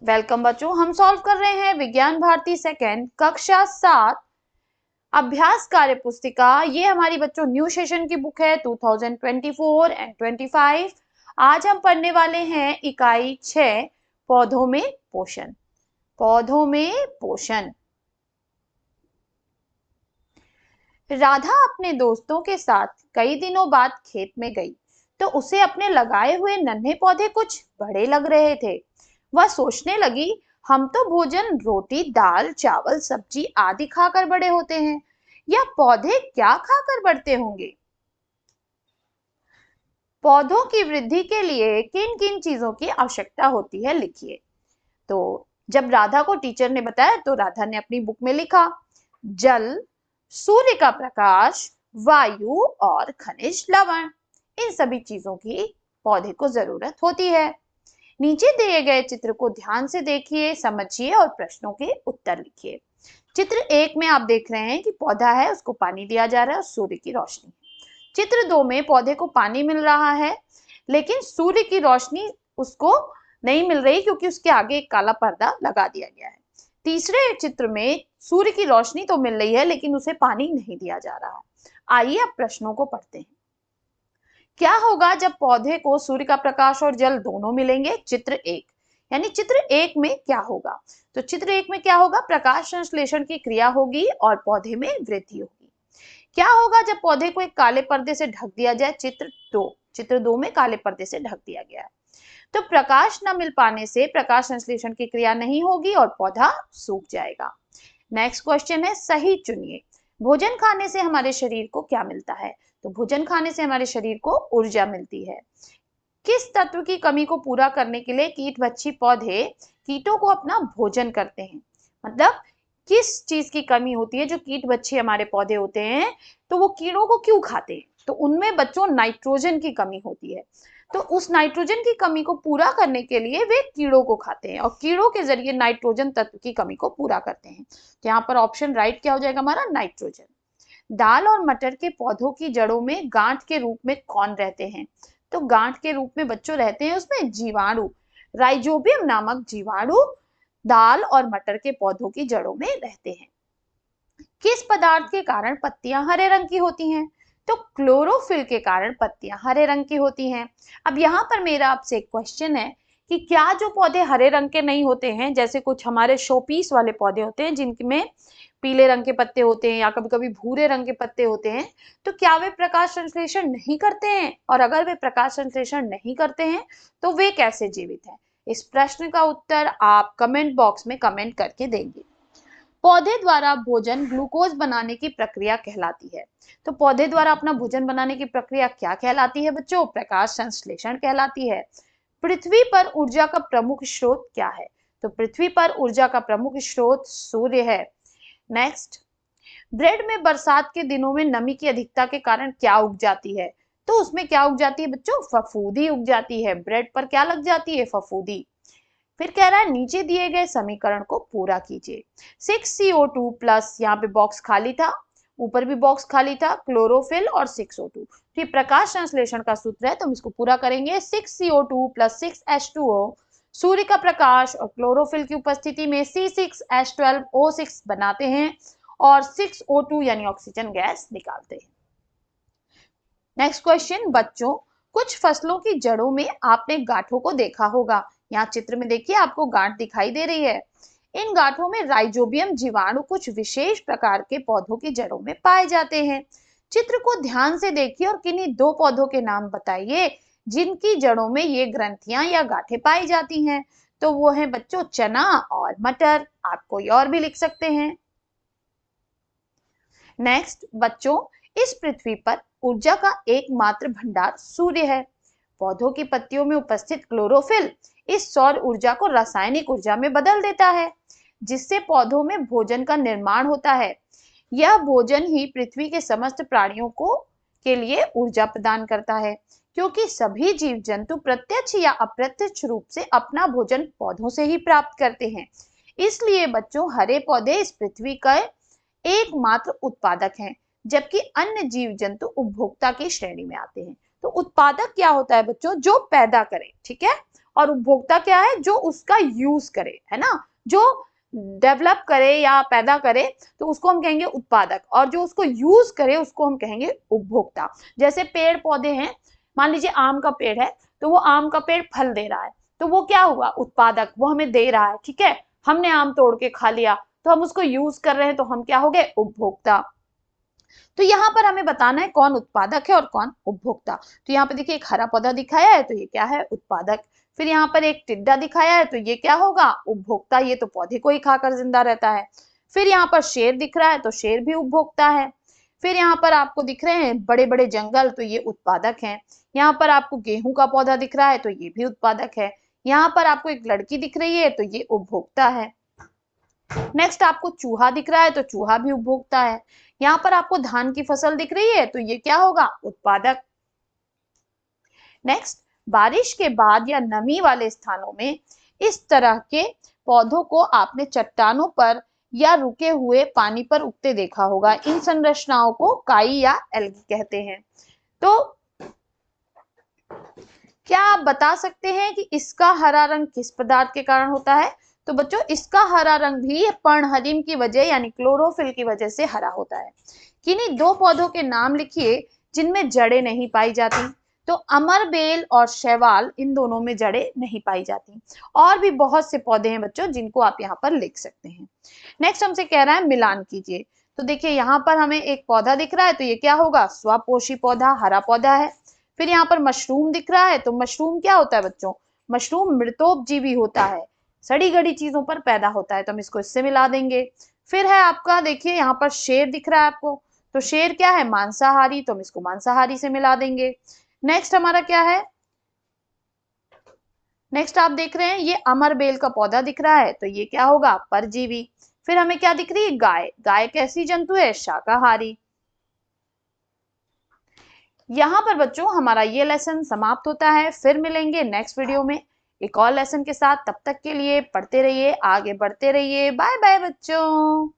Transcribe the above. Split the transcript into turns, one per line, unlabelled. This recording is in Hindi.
वेलकम बच्चों, हम सॉल्व कर रहे हैं विज्ञान भारती सेकेंड कक्षा 7 अभ्यास कार्य पुस्तिका। ये हमारी बच्चों न्यू सेशन की बुक है 2024 एंड 25। आज हम पढ़ने वाले हैं इकाई 6 पौधों में पोषण। पौधों में पोषण। राधा अपने दोस्तों के साथ कई दिनों बाद खेत में गई तो उसे अपने लगाए हुए नन्हे पौधे कुछ बड़े लग रहे थे। वह सोचने लगी, हम तो भोजन रोटी दाल चावल सब्जी आदि खाकर बड़े होते हैं, या पौधे क्या खाकर बढ़ते होंगे। पौधों की वृद्धि के लिए किन किन चीजों की आवश्यकता होती है, लिखिए। तो जब राधा को टीचर ने बताया तो राधा ने अपनी बुक में लिखा, जल, सूर्य का प्रकाश, वायु और खनिज लवण, इन सभी चीजों की पौधे को जरूरत होती है। नीचे दिए गए चित्र को ध्यान से देखिए, समझिए और प्रश्नों के उत्तर लिखिए। चित्र 1 में आप देख रहे हैं कि पौधा है, उसको पानी दिया जा रहा है और सूर्य की रोशनी। चित्र 2 में पौधे को पानी मिल रहा है लेकिन सूर्य की रोशनी उसको नहीं मिल रही क्योंकि उसके आगे एक काला पर्दा लगा दिया गया है। तीसरे चित्र में सूर्य की रोशनी तो मिल रही है लेकिन उसे पानी नहीं दिया जा रहा है। आइए अब प्रश्नों को पढ़ते हैं। क्या होगा जब पौधे को सूर्य का प्रकाश और जल दोनों मिलेंगे। चित्र 1 यानी चित्र 1 में क्या होगा, तो चित्र 1 में क्या होगा, प्रकाश संश्लेषण की क्रिया होगी और पौधे में वृद्धि होगी। क्या होगा जब पौधे को एक काले पर्दे से ढक दिया जाए। चित्र 2 में काले पर्दे से ढक दिया गया है। तो प्रकाश न मिल पाने से प्रकाश संश्लेषण की क्रिया नहीं होगी और पौधा सूख जाएगा। नेक्स्ट क्वेश्चन है, सही चुनिए। भोजन खाने से हमारे शरीर को क्या मिलता है, तो भोजन खाने से हमारे शरीर को ऊर्जा मिलती है। किस तत्व की कमी को पूरा करने के लिए कीटभक्षी पौधे कीटों को अपना भोजन करते हैं। मतलब किस चीज की कमी होती है, जो कीटभक्षी हमारे पौधे होते हैं तो वो कीड़ों को क्यों खाते हैं, तो उनमें बच्चों नाइट्रोजन की कमी होती है। तो उस नाइट्रोजन की कमी को पूरा करने के लिए वे कीड़ों को खाते हैं और कीड़ों के जरिए नाइट्रोजन तत्व की कमी को पूरा करते हैं। तो यहाँ पर ऑप्शन राइट क्या हो जाएगा हमारा, नाइट्रोजन। दाल और मटर के पौधों की जड़ों में गांठ के रूप में कौन रहते हैं, तो गांठ के रूप में बच्चों रहते हैं उसमें जीवाणु, राइजोबियम नामक जीवाणु दाल और मटर के पौधों की जड़ों में रहते हैं। किस पदार्थ के कारण पत्तियां हरे रंग की होती हैं, तो क्लोरोफिल के कारण पत्तियां हरे रंग की होती हैं। अब यहाँ पर मेरा आपसे एक क्वेश्चन है कि क्या जो पौधे हरे रंग के नहीं होते हैं, जैसे कुछ हमारे शोपीस वाले पौधे होते हैं जिनमें पीले रंग के पत्ते होते हैं या कभी कभी भूरे रंग के पत्ते होते हैं, तो क्या वे प्रकाश संश्लेषण नहीं करते हैं, और अगर वे प्रकाश संश्लेषण नहीं करते हैं तो वे कैसे जीवित हैं। इस प्रश्न का उत्तर आप कमेंट बॉक्स में कमेंट करके देंगे। पौधे द्वारा भोजन ग्लूकोज बनाने की प्रक्रिया कहलाती है। तो पौधे द्वारा अपना भोजन बनाने की प्रक्रिया क्या कहलाती है बच्चों, प्रकाश संश्लेषण कहलाती है। पृथ्वी पर ऊर्जा का प्रमुख स्रोत क्या है, तो पृथ्वी पर ऊर्जा का प्रमुख स्रोत सूर्य है। नेक्स्ट, ब्रेड में बरसात के दिनों में नमी की अधिकता के कारण क्या उग जाती है, तो उसमें क्या उग जाती है बच्चों, फफूंदी उग जाती है। ब्रेड पर क्या लग जाती है, फफूंदी। फिर कह रहा है नीचे दिए गए समीकरण को पूरा कीजिए। 6CO2 प्लस, यहाँ पे बॉक्स खाली था, ऊपर भी बॉक्स खाली था, क्लोरोफिल और 6O2। फिर प्रकाश संश्लेषण का सूत्र है तो हम इसको पूरा करेंगे। 6CO2 प्लस 6H2O सूर्य का प्रकाश और क्लोरोफिल की उपस्थिति में C6H12O6 बनाते हैं और 6O2 यानी ऑक्सीजन गैस निकालते हैं। नेक्स्ट क्वेश्चन बच्चों, कुछ फसलों की जड़ों में आपने गांठों को देखा होगा। यहाँ चित्र में देखिए आपको गांठ दिखाई दे रही है। इन गांठों में राइजोबियम जीवाणु कुछ विशेष प्रकार के पौधों की जड़ों में पाए जाते हैं। चित्र को ध्यान से देखिए और किन्हीं दो पौधों के नाम बताइए जिनकी जड़ों में ये ग्रंथियां या गांठें पाई जाती हैं। तो वो है बच्चों चना और मटर, आप कोई और भी लिख सकते हैं। नेक्स्ट बच्चों, इस पृथ्वी पर ऊर्जा का एकमात्र भंडार सूर्य है। पौधों की पत्तियों में उपस्थित क्लोरोफिल इस सौर ऊर्जा को रासायनिक ऊर्जा में बदल देता है जिससे पौधों में भोजन का निर्माण होता है। यह भोजन ही पृथ्वी के समस्त प्राणियों को के लिए ऊर्जा प्रदान करता है, क्योंकि सभी जीव जंतु प्रत्यक्ष या अप्रत्यक्ष रूप से अपना भोजन पौधों से ही प्राप्त करते हैं। इसलिए बच्चों हरे पौधे इस पृथ्वी का एकमात्र उत्पादक हैं, जबकि अन्य जीव जंतु उपभोक्ता की श्रेणी में आते हैं। तो उत्पादक क्या होता है बच्चों, जो पैदा करे, ठीक है, और उपभोक्ता क्या है, जो उसका यूज करे, है ना, जो डेवलप करे या पैदा करे तो उसको हम कहेंगे उत्पादक, और जो उसको यूज करे उसको हम कहेंगे उपभोक्ता। जैसे पेड़ पौधे हैं, मान लीजिए आम का पेड़ है, तो वो आम का पेड़ फल दे रहा है, तो वो क्या हुआ, उत्पादक, वो हमें दे रहा है, ठीक है, हमने आम तोड़ के खा लिया तो हम उसको यूज कर रहे हैं, तो हम क्या हो गए, उपभोक्ता। तो यहाँ पर हमें बताना है कौन उत्पादक है और कौन उपभोक्ता। तो यहाँ पे देखिए एक हरा पौधा दिखाया है, तो ये क्या है, उत्पादक। फिर यहाँ पर एक टिड्डा दिखाया है, तो ये क्या होगा, उपभोक्ता, ये तो पौधे को ही खाकर जिंदा रहता है। फिर यहाँ पर शेर दिख रहा है, तो शेर भी उपभोक्ता है। फिर यहाँ पर आपको दिख रहे हैं बड़े बड़े जंगल, तो ये उत्पादक हैं। यहाँ पर आपको गेहूं का पौधा दिख रहा है, तो ये भी उत्पादक है। यहाँ पर आपको एक लड़की दिख रही है, तो ये उपभोक्ता है। नेक्स्ट आपको चूहा दिख रहा है, तो चूहा भी उपभोक्ता है। यहाँ पर आपको धान की फसल दिख रही है, तो ये क्या होगा, उत्पादक। नेक्स्ट, बारिश के बाद या नमी वाले स्थानों में इस तरह के पौधों को आपने चट्टानों पर या रुके हुए पानी पर उगते देखा होगा। इन संरचनाओं को काई या एल्गी कहते हैं। तो क्या आप बता सकते हैं कि इसका हरा रंग किस पदार्थ के कारण होता है? तो बच्चों, इसका हरा रंग भी पर्णहरिम की वजह यानी क्लोरोफिल की वजह से हरा होता है। किन्हीं दो पौधों के नाम लिखिए जिनमें जड़ें नहीं पाई जाती। तो अमरबेल और शैवाल, इन दोनों में जड़ें नहीं पाई जाती। और भी बहुत से पौधे हैं बच्चों जिनको आप यहाँ पर लिख सकते हैं। नेक्स्ट हमसे कह रहा है मिलान कीजिए। तो देखिए यहाँ पर हमें एक पौधा दिख रहा है, तो ये क्या होगा, स्वपोषी पौधा, हरा पौधा है। फिर यहाँ पर मशरूम दिख रहा है, तो मशरूम क्या होता है बच्चों, मशरूम मृतोपजीवी होता है, सड़ी गड़ी चीजों पर पैदा होता है, तो हम इसको इससे मिला देंगे। फिर है आपका, देखिए यहाँ पर शेर दिख रहा है आपको, तो शेर क्या है, मांसाहारी, तो हम इसको मांसाहारी से मिला देंगे। नेक्स्ट हमारा क्या है, नेक्स्ट आप देख रहे हैं ये अमरबेल का पौधा दिख रहा है, तो ये क्या होगा, परजीवी। फिर हमें क्या दिख रही है, गाय, गाय कैसी जंतु है, शाकाहारी। यहाँ पर बच्चों हमारा ये लेसन समाप्त होता है। फिर मिलेंगे नेक्स्ट वीडियो में एक और लेसन के साथ। तब तक के लिए पढ़ते रहिए, आगे बढ़ते रहिए। बाय बाय बच्चों।